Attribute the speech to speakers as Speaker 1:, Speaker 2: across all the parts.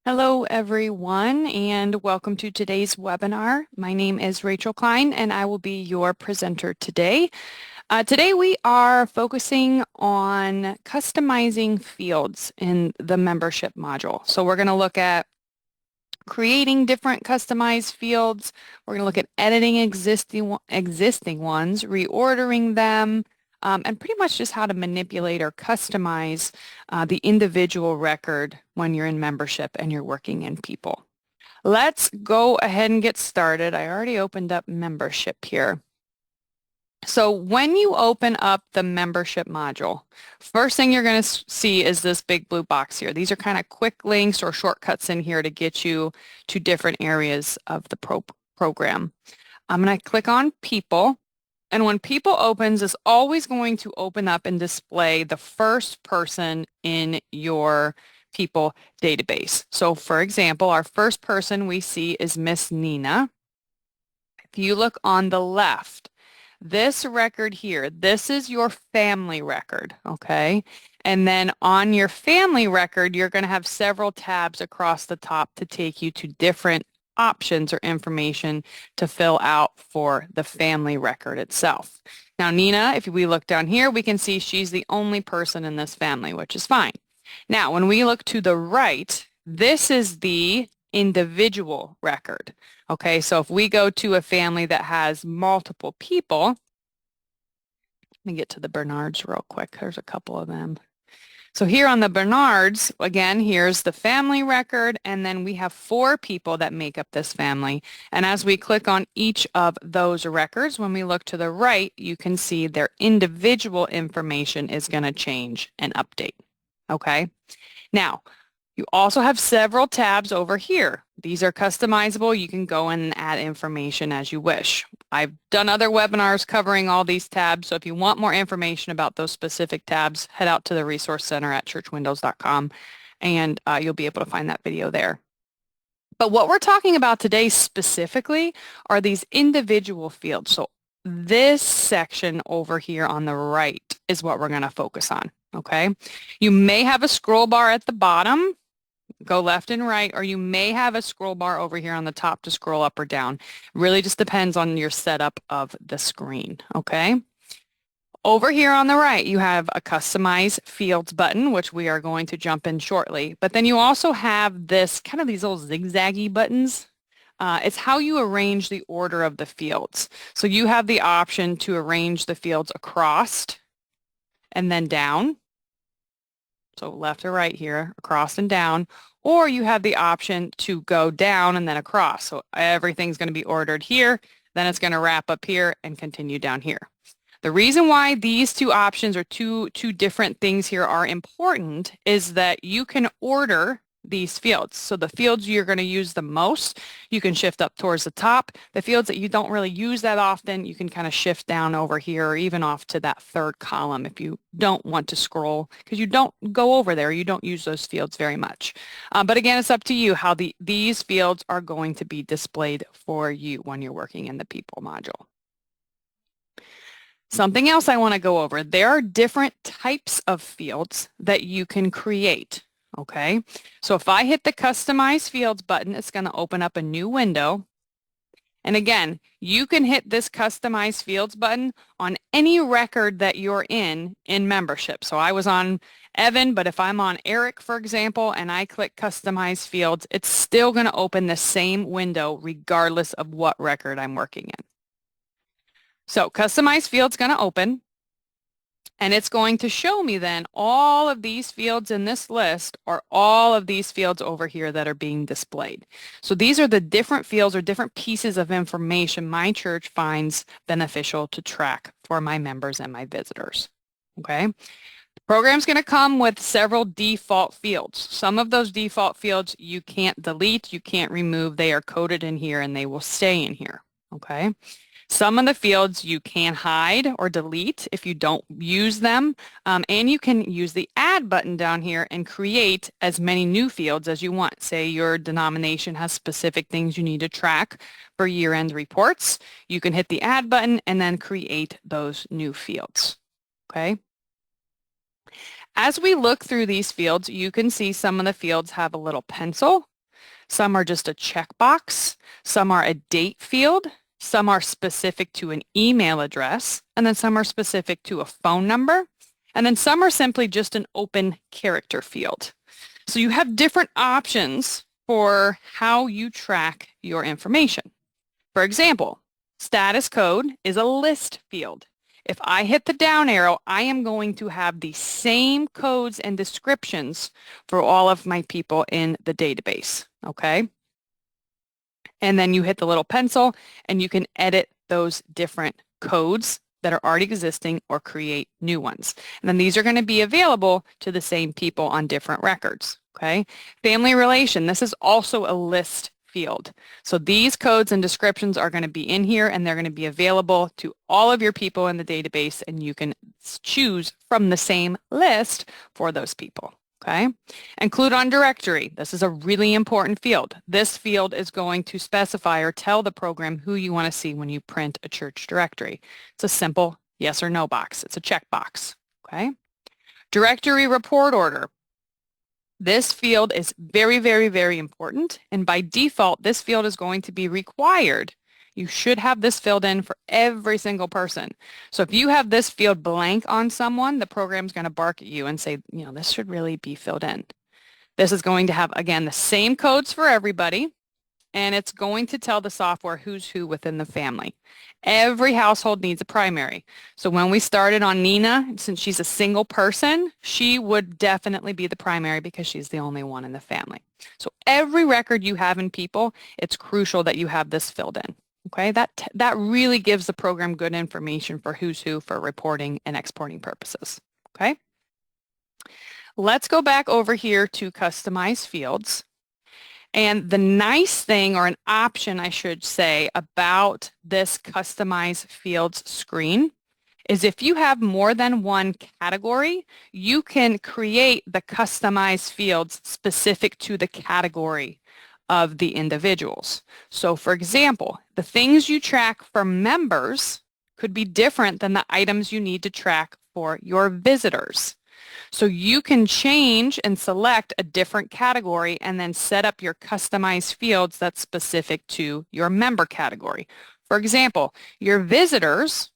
Speaker 1: Hello, everyone, and welcome to today's webinar. My name is Rachel Klein, and I will be your presenter today. Today, we are focusing on customizing fields in the membership module. So we're going to look at creating different customized fields. We're going to look at editing existing ones, reordering them, and pretty much just how to manipulate or customize the individual record when you're in membership and you're working in people. Let's go ahead and get started. I already opened up membership here. So when you open up the membership module, first thing you're going to see is this big blue box here. These are kind of quick links or shortcuts in here to get you to different areas of the program. I'm going to click on People. And when People opens, it's always going to open up and display the first person in your People database. So for example, our first person we see is Miss Nina. If you look on the left, this record here, this is your family record, okay? And then on your family record, you're going to have several tabs across the top to take you to different options or information to fill out for the family record itself. Now, Nina, if we look down here, we can see she's the only person in this family, which is fine. Now, when we look to the right, this is the individual record. Okay, so if we go to a family that has multiple people, let me get to the Bernards real quick. There's a couple of them. So here on the Bernards, again, here's the family record, and then we have 4 people that make up this family. And as we click on each of those records, when we look to the right, you can see their individual information is going to change and update. Okay, now, you also have several tabs over here. These are customizable. You can go in and add information as you wish. I've done other webinars covering all these tabs, so if you want more information about those specific tabs, head out to the Resource Center at churchwindows.com and you'll be able to find that video there. But what we're talking about today specifically are these individual fields. So this section over here on the right is what we're going to focus on, okay? You may have a scroll bar at the bottom. Go left and right, or you may have a scroll bar over here on the top to scroll up or down. Really just depends on your setup of the screen, okay? Over here on the right, you have a Customize Fields button, which we are going to jump in shortly. But then you also have this, kind of these little zigzaggy buttons. It's how you arrange the order of the fields. So you have the option to arrange the fields across and then down. So left or right here, across and down, or you have the option to go down and then across. So everything's going to be ordered here, then it's going to wrap up here and continue down here. The reason why these two options or two different things here are important is that you can order these fields. So the fields you're going to use the most, you can shift up towards the top. The fields that you don't really use that often, you can kind of shift down over here or even off to that third column if you don't want to scroll because you don't go over there. You don't use those fields very much. But again, it's up to you how these fields are going to be displayed for you when you're working in the People module. Something else I want to go over. There are different types of fields that you can create. Okay, so if I hit the Customize Fields button, it's going to open up a new window. And again, you can hit this Customize Fields button on any record that you're in membership. So I was on Evan, but if I'm on Eric, for example, and I click Customize Fields, it's still going to open the same window regardless of what record I'm working in. So Customize Fields going to open. And it's going to show me then all of these fields in this list or all of these fields over here that are being displayed. So these are the different fields or different pieces of information my church finds beneficial to track for my members and my visitors. Okay. The program's going to come with several default fields. Some of those default fields you can't delete, you can't remove. They are coded in here and they will stay in here. Okay. Some of the fields you can hide or delete if you don't use them, and you can use the Add button down here and create as many new fields as you want. Say your denomination has specific things you need to track for year-end reports. You can hit the Add button and then create those new fields. Okay. As we look through these fields, you can see some of the fields have a little pencil Some are just a checkbox. Some are a date field. Some are specific to an email address. And then some are specific to a phone number. And then some are simply just an open character field. So you have different options for how you track your information. For example, status code is a list field. If I hit the down arrow, I am going to have the same codes and descriptions for all of my people in the database, okay? And then you hit the little pencil and you can edit those different codes that are already existing or create new ones. And then these are going to be available to the same people on different records, okay? Family relation, this is also a list field. So these codes and descriptions are going to be in here and they're going to be available to all of your people in the database, and you can choose from the same list for those people. Okay. Include on directory. This is a really important field. This field is going to specify or tell the program who you want to see when you print a church directory. It's a simple yes or no box. It's a checkbox. Okay. Directory report order. This field is very, very, very important. And by default, this field is going to be required. You should have this filled in for every single person. So if you have this field blank on someone, the program's going to bark at you and say, you know, this should really be filled in. This is going to have, again, the same codes for everybody, and it's going to tell the software who's who within the family. Every household needs a primary. So when we started on Nina, since she's a single person, she would definitely be the primary because she's the only one in the family. So every record you have in people, it's crucial that you have this filled in. Okay, that really gives the program good information for who's who for reporting and exporting purposes. Okay, let's go back over here to customize fields. And the nice thing, or an option I should say, about this customize fields screen is if you have more than one category, you can create the customized fields specific to the category of the individuals. So for example, the things you track for members could be different than the items you need to track for your visitors. So you can change and select a different category and then set up your customized fields that's specific to your member category. For example, your visitors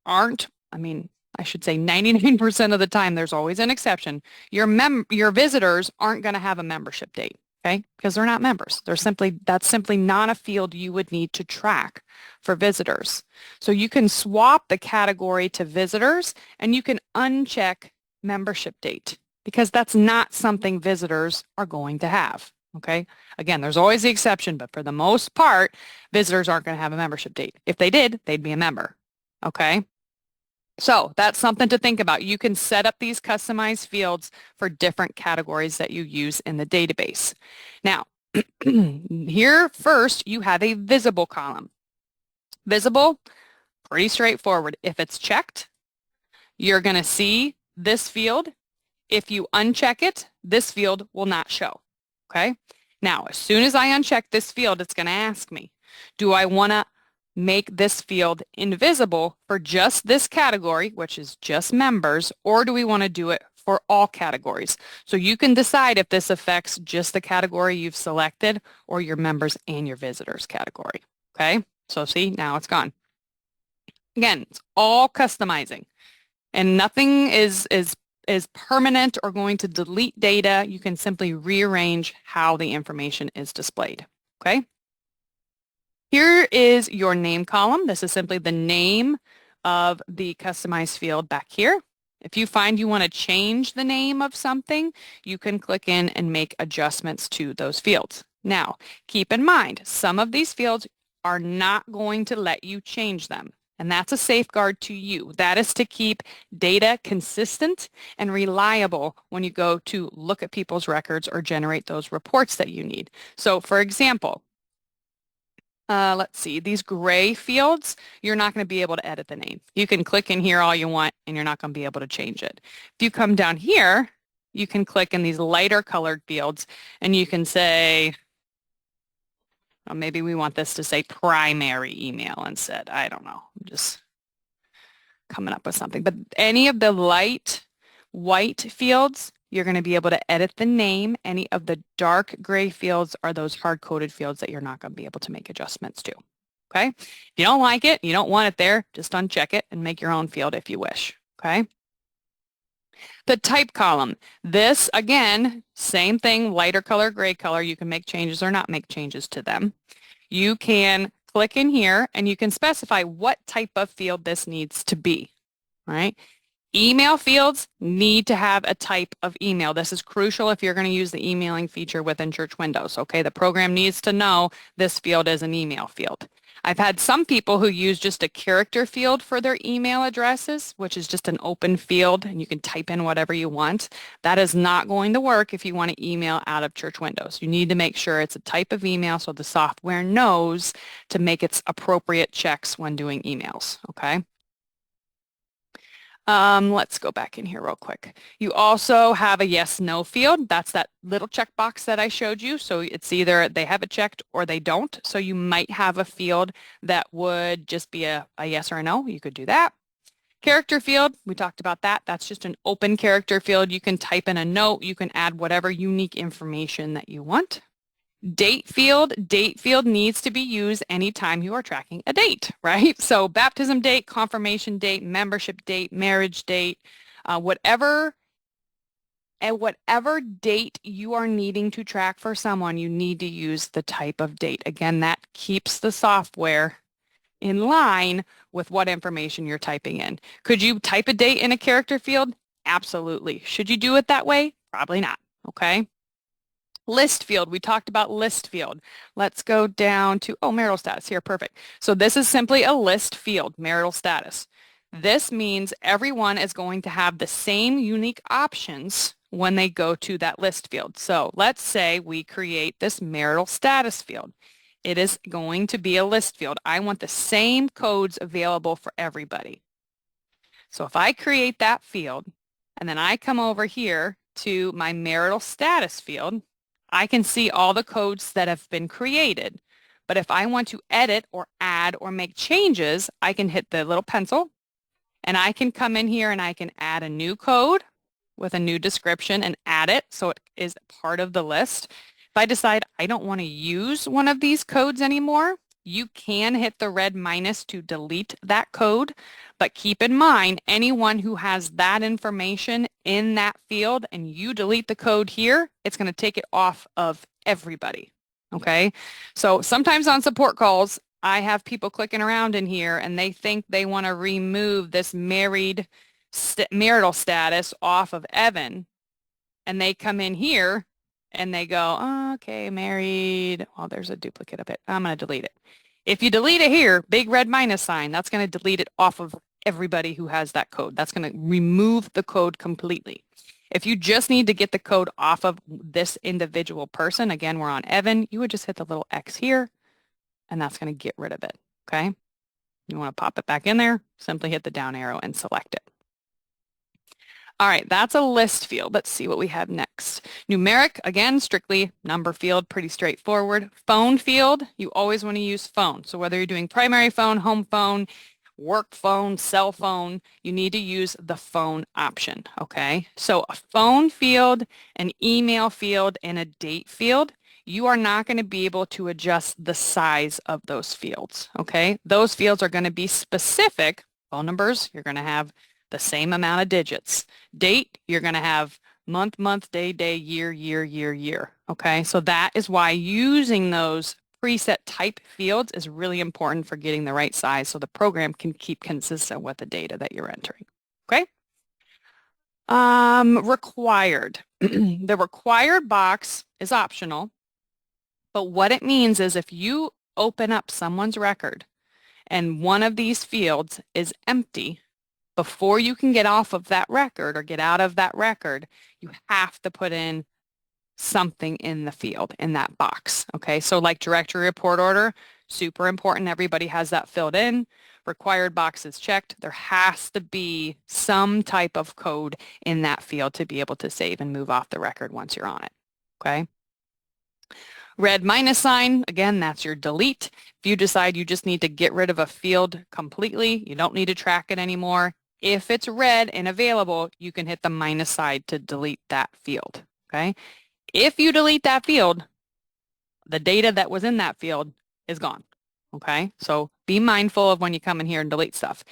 Speaker 1: aren't, I should say 99% of the time, there's always an exception. Your visitors aren't going to have a membership date. Okay, because they're not members. That's simply not a field you would need to track for visitors. So you can swap the category to visitors and you can uncheck membership date because that's not something visitors are going to have. Okay, again, there's always the exception, but for the most part, visitors aren't going to have a membership date. If they did, they'd be a member. Okay. So that's something to think about. You can set up these customized fields for different categories that you use in the database. Now, here first, you have a visible column. Visible, pretty straightforward. If it's checked, you're going to see this field. If you uncheck it, this field will not show. Okay? Now, as soon as I uncheck this field, it's going to ask me, do I want to make this field invisible for just this category, which is just members, or do we want to do it for all categories? So you can decide if this affects just the category you've selected or your members and your visitors category. Okay, so see, now it's gone. Again, it's all customizing, and nothing is permanent or going to delete data. You can simply rearrange how the information is displayed. Okay. Here is your name column. This is simply the name of the customized field back here. If you find you want to change the name of something, you can click in and make adjustments to those fields. Now, keep in mind, some of these fields are not going to let you change them. And that's a safeguard to you. That is to keep data consistent and reliable when you go to look at people's records or generate those reports that you need. So for example, let's see, these gray fields, you're not going to be able to edit the name. You can click in here all you want and you're not going to be able to change it. If you come down here, you can click in these lighter colored fields and you can say, well, maybe we want this to say primary email instead. I don't know. I'm just coming up with something. But any of the light white fields, you're going to be able to edit the name. Any of the dark gray fields are those hard-coded fields that you're not going to be able to make adjustments to. Okay? If you don't like it, you don't want it there, just uncheck it and make your own field if you wish. Okay? The type column. This, again, same thing, lighter color, gray color. You can make changes or not make changes to them. You can click in here and you can specify what type of field this needs to be, right? Email fields need to have a type of email. This is crucial if you're going to use the emailing feature within Church Windows, okay? The program needs to know this field is an email field. I've had some people who use just a character field for their email addresses, which is just an open field, and you can type in whatever you want. That is not going to work if you want to email out of Church Windows. You need to make sure it's a type of email so the software knows to make its appropriate checks when doing emails, okay? Let's go back in here real quick. You also have a yes/no field. That's that little checkbox that I showed you. So it's either they have it checked or they don't. So you might have a field that would just be a yes or a no. You could do that. Character field, we talked about that. That's just an open character field. You can type in a note. You can add whatever unique information that you want. Date field needs to be used anytime you are tracking a date, right? So baptism date, confirmation date, membership date, marriage date, whatever date you are needing to track for someone, you need to use the type of date. Again, that keeps the software in line with what information you're typing in. Could you type a date in a character field? Absolutely. Should you do it that way? Probably not, okay? List field, we talked about list field. Let's go down to, marital status here, perfect. So this is simply a list field, marital status. This means everyone is going to have the same unique options when they go to that list field. So let's say we create this marital status field. It is going to be a list field. I want the same codes available for everybody. So if I create that field and then I come over here to my marital status field, I can see all the codes that have been created. But if I want to edit or add or make changes, I can hit the little pencil and I can come in here and I can add a new code with a new description and add it so it is part of the list. If I decide I don't want to use one of these codes anymore, you can hit the red minus to delete that code, but keep in mind anyone who has that information in that field and you delete the code here, it's going to take it off of everybody, okay? So sometimes on support calls, I have people clicking around in here and they think they want to remove this marital status off of Evan, and they come in here and they go, oh, okay, married. Well, there's a duplicate of it. I'm going to delete it. If you delete it here, big red minus sign, that's going to delete it off of everybody who has that code. That's going to remove the code completely. If you just need to get the code off of this individual person, again, we're on Evan, you would just hit the little X here, and that's going to get rid of it, okay? You want to pop it back in there, simply hit the down arrow and select it. All right, that's a list field. Let's see what we have next. Numeric, again, strictly number field, pretty straightforward. Phone field, you always want to use phone. So whether you're doing primary phone, home phone, work phone, cell phone, you need to use the phone option, okay? So a phone field, an email field, and a date field, you are not going to be able to adjust the size of those fields, okay? Those fields are going to be specific. Phone numbers, you're going to have the same amount of digits. Date, you're going to have month, month, day, day, year, year, year, year. Okay, so that is why using those preset type fields is really important for getting the right size so the program can keep consistent with the data that you're entering. Okay? Required. The required box is optional, but what it means is if you open up someone's record and one of these fields is empty, before you can get off of that record or get out of that record, you have to put in something in the field, in that box, okay? So like directory report order, super important. Everybody has that filled in. Required box is checked. There has to be some type of code in that field to be able to save and move off the record once you're on it, okay? Red minus sign, again, that's your delete. If you decide you just need to get rid of a field completely, you don't need to track it anymore, If it's red and available, you can hit the minus side to delete that field, okay? If you delete that field, the data that was in that field is gone, okay? So be mindful of when you come in here and delete stuff.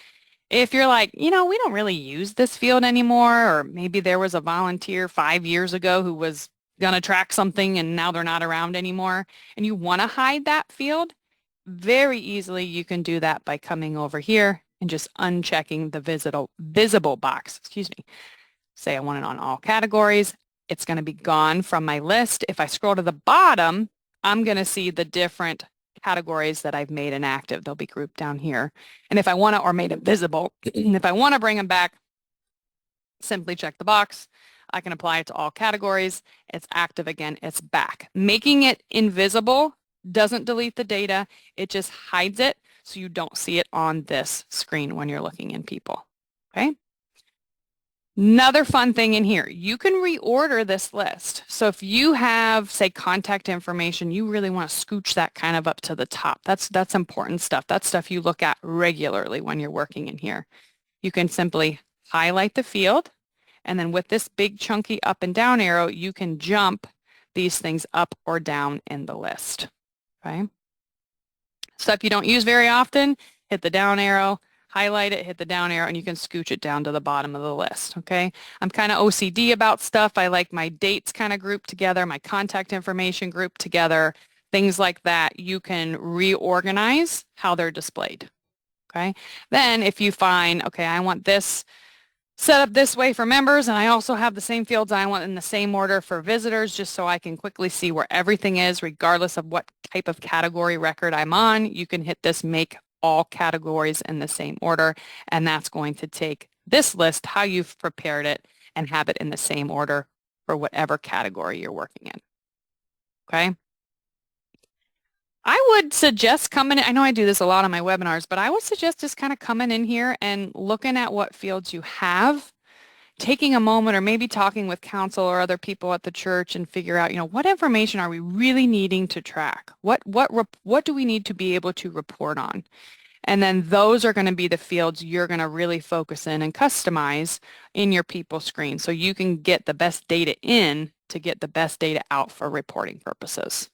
Speaker 1: If you're like, we don't really use this field anymore, or maybe there was a volunteer 5 years ago who was going to track something and now they're not around anymore, and you want to hide that field, very easily you can do that by coming over here and just unchecking the visible box, excuse me. Say I want it on all categories. It's going to be gone from my list. If I scroll to the bottom, I'm going to see the different categories that I've made inactive. They'll be grouped down here. And if I want to, or made invisible, if I want to bring them back, simply check the box. I can apply it to all categories. It's active again. It's back. Making it invisible doesn't delete the data. It just hides it so you don't see it on this screen when you're looking in people. Okay? Another fun thing in here, you can reorder this list. So if you have, say, contact information, you really want to scooch that kind of up to the top. That's important stuff. That's stuff you look at regularly when you're working in here. You can simply highlight the field, and then with this big chunky up and down arrow, you can jump these things up or down in the list. Okay? Stuff you don't use very often, hit the down arrow, highlight it, hit the down arrow, and you can scooch it down to the bottom of the list, okay? I'm kind of OCD about stuff. I like my dates kind of grouped together, my contact information grouped together, things like that. You can reorganize how they're displayed, okay? Then if you find, okay, I want this set up this way for members, and I also have the same fields I want in the same order for visitors, just so I can quickly see where everything is, regardless of what type of category record I'm on. You can hit this make all categories in the same order, and that's going to take this list, how you've prepared it, and have it in the same order for whatever category you're working in. Okay? I would suggest coming, I know I do this a lot on my webinars, but I would suggest just kind of coming in here and looking at what fields you have, taking a moment or maybe talking with council or other people at the church and figure out, what information are we really needing to track? What do we need to be able to report on? And then those are going to be the fields you're going to really focus in and customize in your people screen so you can get the best data in to get the best data out for reporting purposes.